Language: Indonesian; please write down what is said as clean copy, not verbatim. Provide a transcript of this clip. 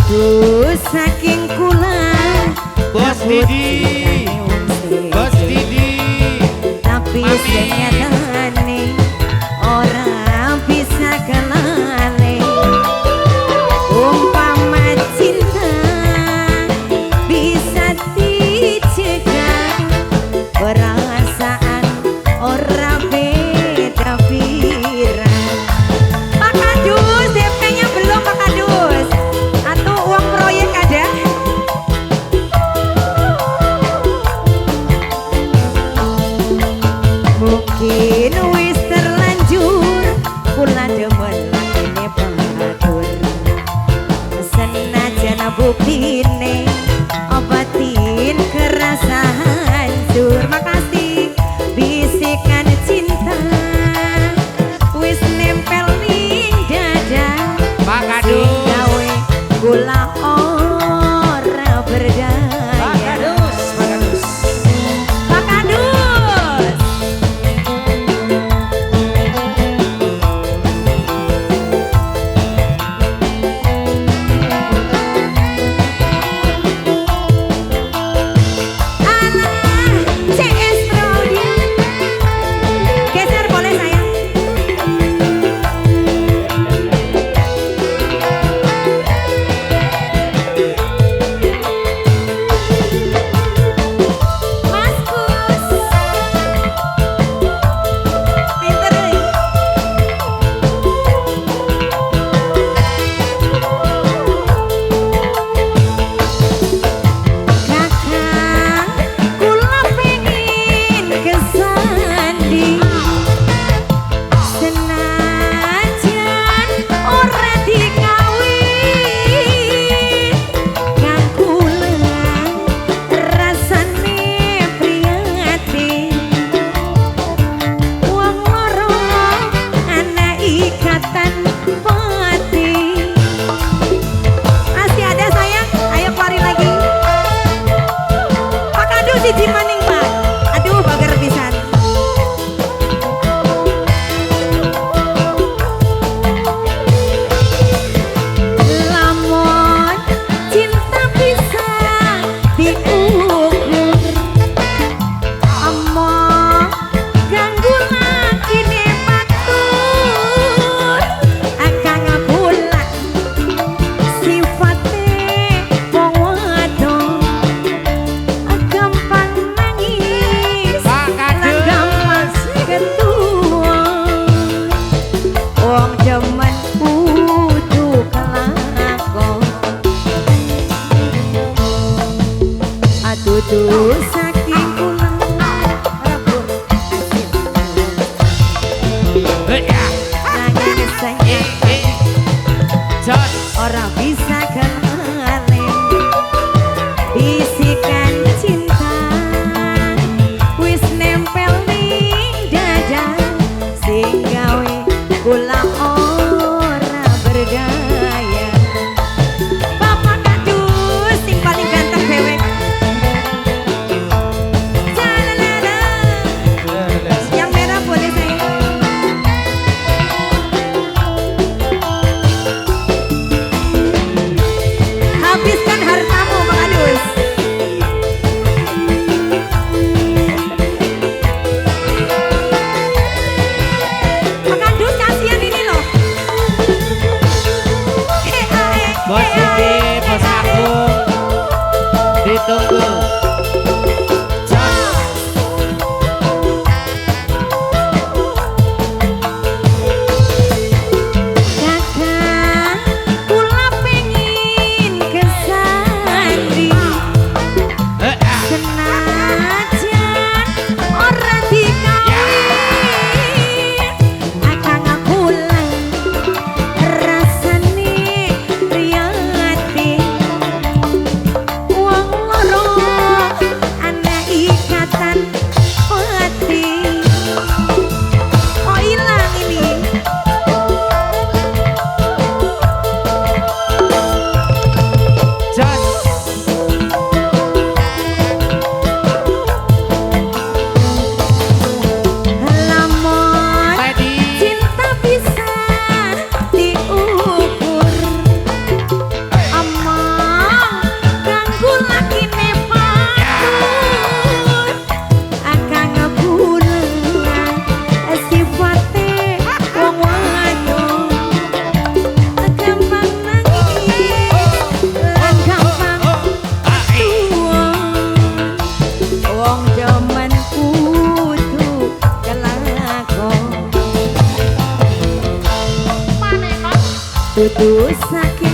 Aduh saking kula Bos Didi, Bos Didi, tapi sing nyatane ora bisa kelale. Umpama cinta bisa dicegah, perasaan ora beda piran. Pak Kadus, DP-nya belum Pak Kadus. Atau uang proyek ada? Mungkin wis terlanjur, kula demen lakine bahadur. Senajan buktine obatin kerasa hancur. Makasih bisikan cinta wis nempel ning dada. Pak Kadus, gawe kula ora berdaya. Pak Kadus, Pak Kadus. Pak Kadus. Alah, CS Claudia. Geser boleh sayang? Mas Kus. Pinter nih. Kakak, kula pengen kesandi. Senajan ora dikawin, kang kula rasane prihatin. Wong loro ana ikatan batin. Masih ada sayang? Ayo keluarin lagi. Pak Kadus siji maning Pak. Aduh bager pisan. Lamun cinta bisa diukur, among ganggu lakine batur. Akang kula sifate wong wadon, gampang nangis, Pak Kadus. gampang ketua. Wong demen kudu kelakon. Aduh saking kula rabur asin. Ya, Nanging sayang Jos, ora bisa kenalin. Bisikan cinta wis nempel ning dada, sing gawe kula ora berdaya. Bapak Kadus sing paling ganteng dewek. Jalalala. Yang merah boleh sayang. Habiskan hartamu Pak Kadus. Pak Kadus kasihan ini loh. Bos Didi, Bos Agung, ditunggu. Jos, Kakak, kula pengen kesandi. Senajan ora dikawin, akang kula rasane prihatin. Wong loro Dudu sakit